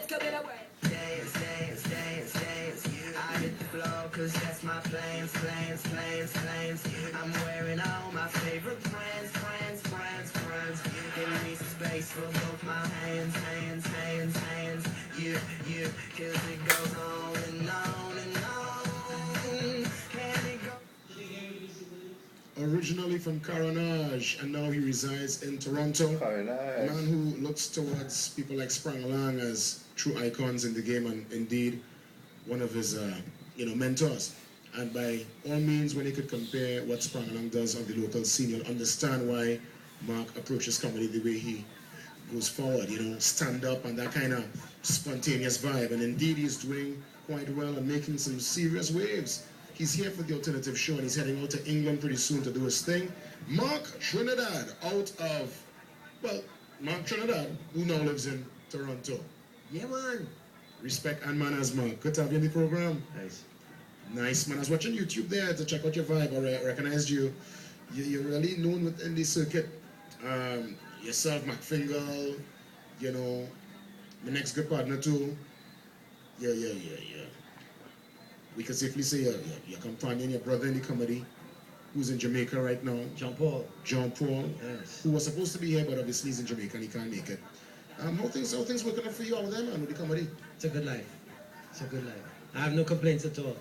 Dance, dance, dance, dance. I hit the floor cause that's my plans, plans, plans, plans. I'm wearing all my favorite brands, brands, brands, brands. Give me some space for both my hands, hands, hands, hands. Yeah, cause it goes on and on and on. Can it go? Originally from Caronage, and now he resides in Toronto. A man who looks towards people like Sprang Lang as true icons in the game, and indeed one of his mentors. And by all means, when he could compare what Sprang Lang does on the local scene, you'll understand why Marc approaches comedy the way he goes forward, stand up and that kind of spontaneous vibe. And indeed, he's doing quite well and making some serious waves. He's here for the Alternative Show, and he's heading out to England pretty soon to do his thing. Marc Trinidad, Marc Trinidad, who now lives in Toronto. Yeah, man. Respect and manners, Marc. Good to have you in the program. Nice. Nice, man. I was watching YouTube there to check out your vibe. I recognized you. You're really known within the circuit. Yourself, McFingal, my next good partner too. Yeah. We can safely say your companion, your brother in the comedy, who's in Jamaica right now. John Paul. Yes. Who was supposed to be here, but obviously he's in Jamaica and he can't make it. How things working out for you out there, man, with the comedy? It's a good life. I have no complaints at all.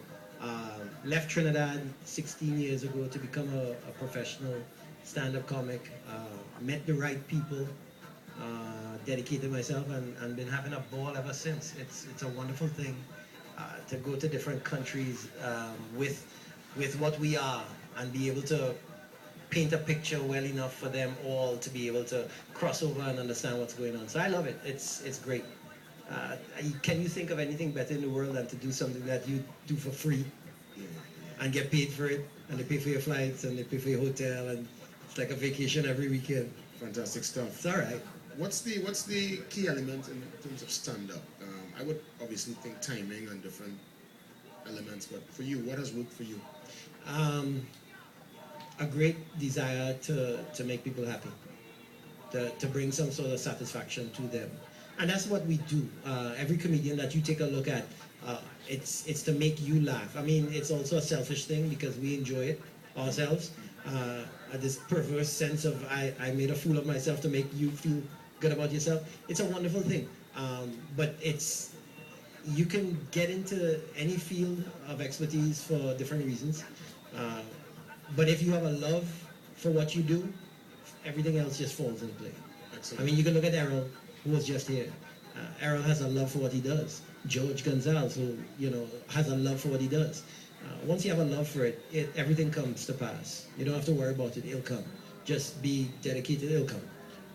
Left Trinidad 16 years ago to become a professional stand-up comic. Met the right people. Dedicated myself and been having a ball ever since. It's a wonderful thing. To go to different countries with what we are and be able to paint a picture well enough for them all to be able to cross over and understand what's going on. So I love it. It's great. Can you think of anything better in the world than to do something that you do for free and get paid for it, and they pay for your flights and they pay for your hotel, and it's like a vacation every weekend. Fantastic stuff. It's all right. What's the key element in terms of stand-up? I would obviously think timing and different elements, but for you, what has worked for you? A great desire to make people happy, to bring some sort of satisfaction to them. And that's what we do. Every comedian that you take a look at, it's to make you laugh. I mean, it's also a selfish thing because we enjoy it ourselves. This perverse sense of I made a fool of myself to make you feel good about yourself. It's a wonderful thing. But you can get into any field of expertise for different reasons. But if you have a love for what you do, everything else just falls into play. Excellent. I mean, you can look at Errol, who was just here. Errol has a love for what he does. George Gonzalez, who has a love for what he does. Once you have a love for it, everything comes to pass. You don't have to worry about it. It'll come. Just be dedicated. It'll come.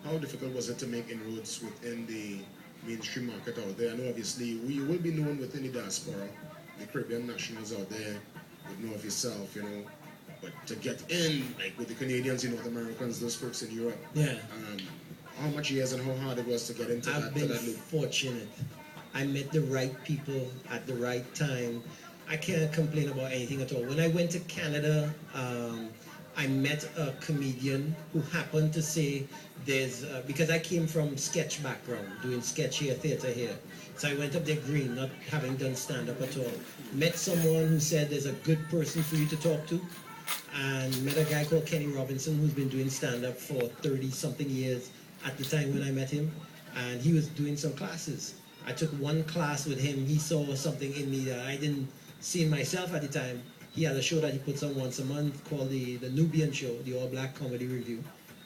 How difficult was it to make inroads within the mainstream market out there? I know obviously you will be known within the diaspora. The Caribbean nationals out there would know of yourself, but to get in, like with the Canadians, the Americans, those folks in Europe. Yeah. How much years and how hard it was to get into I've been fortunate. I met the right people at the right time. I can't complain about anything at all. When I went to Canada, I met a comedian who happened to say because I came from sketch background, doing sketch here, theater here. So I went up there green, not having done stand-up at all. Met someone who said there's a good person for you to talk to, and met a guy called Kenny Robinson who's been doing stand-up for 30-something years at the time when I met him, and he was doing some classes. I took one class with him. He saw something in me that I didn't see in myself at the time. He had a show that he puts on once a month called the Nubian Show, the all-black comedy review.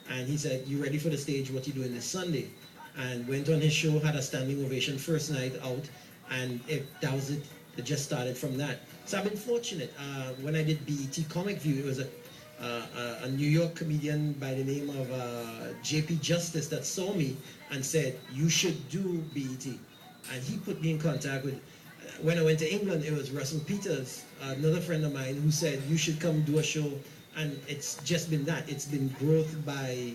And he said, you ready for the stage? What you doing this Sunday? And went on his show, had a standing ovation first night out, and that was it. It just started from that. So I've been fortunate. When I did BET Comic View, it was a New York comedian by the name of JP Justice that saw me and said, you should do BET. And he put me in contact with, when I went to England, it was Russell Peters, another friend of mine, who said, you should come do a show. And it's just been that. It's been growth by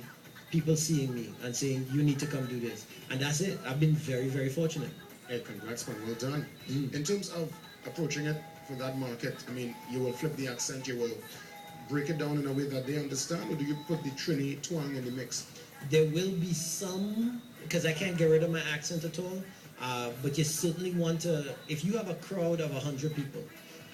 people seeing me and saying, you need to come do this. And that's it. I've been very, very fortunate. Hey, congrats, man. Well done. In terms of approaching it for that market, I mean, you will flip the accent, you will break it down in a way that they understand, or do you put the Trini twang in the mix? There will be some, because I can't get rid of my accent at all. But you certainly want to, if you have a crowd of 100 people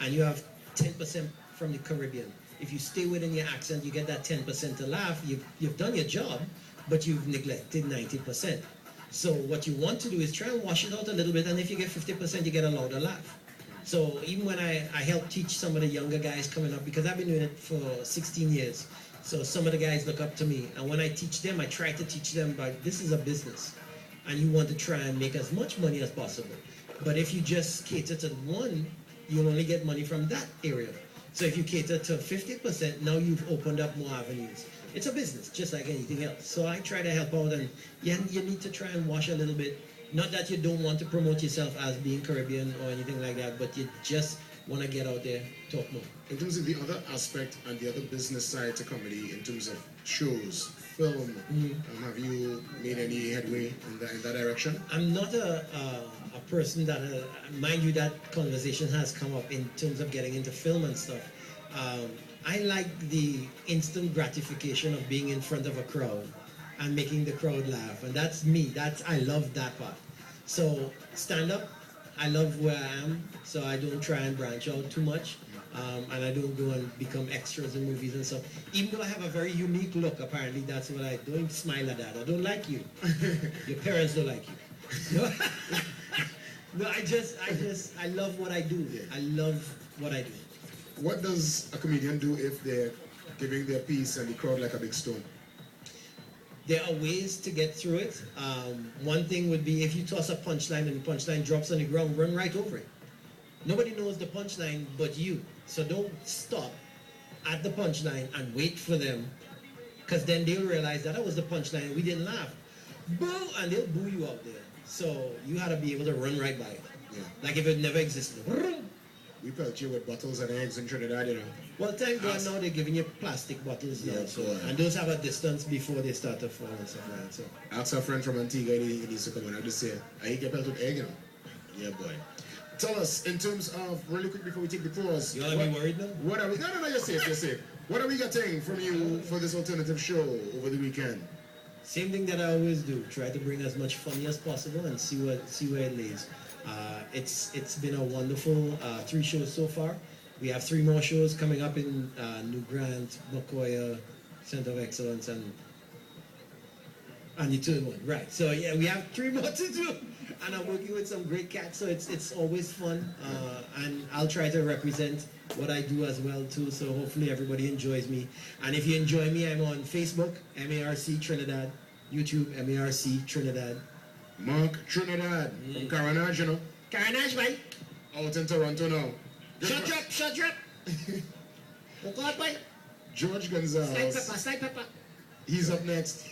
and you have 10% from the Caribbean, if you stay within your accent, you get that 10% to laugh, you've done your job, but you've neglected 90%. So what you want to do is try and wash it out a little bit, and if you get 50%, you get a louder laugh. So even when I help teach some of the younger guys coming up, because I've been doing it for 16 years, so some of the guys look up to me, and when I teach them, I try to teach them about this is a business, and you want to try and make as much money as possible. But if you just cater to one, you'll only get money from that area. So if you cater to 50%, now you've opened up more avenues. It's a business, just like anything else. So I try to help out, and you need to try and wash a little bit. Not that you don't want to promote yourself as being Caribbean or anything like that, but you just want to get out there, talk more. In terms of the other aspect and the other business side to comedy, in terms of shows, film, have you made any headway in that direction? I'm not a person that, mind you, that conversation has come up in terms of getting into film and stuff. I like the instant gratification of being in front of a crowd and making the crowd laugh, and that's me. I love that part. So stand up, I love where I am, so I don't try and branch out too much, and I don't go and become extras in movies and stuff. Even though I have a very unique look, apparently that's what I don't smile at that. I don't like you. Your parents don't like you. No, I love what I do. I love what I do. What does a comedian do if they're giving their piece and the crowd like a big stone? There are ways to get through it. One thing would be if you toss a punchline and the punchline drops on the ground, run right over it. Nobody knows the punchline but you. So don't stop at the punchline and wait for them, because then they'll realize that was the punchline and we didn't laugh. Boo! And they'll boo you out there. So you had to be able to run right by it. Yeah. Like if it never existed. We pelt you with bottles and eggs in Trinidad, you know. Well, thank God now they're giving you plastic bottles now, so, and those have a distance before they start to fall and stuff like that. So. Ask our friend from Antigua, he needs to come on. I just say, I get pelted with egg, you know. Yeah, boy. Tell us, in terms of, really quick before we take the pause. You want to be worried now? What are we, no, you're safe, you're safe. What are we getting from you for this alternative show over the weekend? Same thing that I always do. Try to bring as much funny as possible and see where it lays. It's been a wonderful 3 shows so far. We have 3 more shows coming up in New Grant, Mokoya, Center of Excellence, and the third one. Right. So yeah, we have 3 more to do, and I'm working with some great cats. So it's always fun, and I'll try to represent what I do as well too. So hopefully everybody enjoys me. And if you enjoy me, I'm on Facebook, MARC Trinidad, YouTube, MARC Trinidad. Marc Trinidad from Carnage, you know. Carnage, mate. Out in Toronto now. Shut up. George Gonzalez. Snipe pepper. He's up next.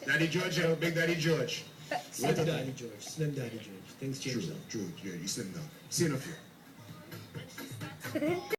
Daddy George, you know, Big Daddy George. Slim Daddy George. Slim Daddy George. Things change now. True. Yeah, you slim now. See you in a few.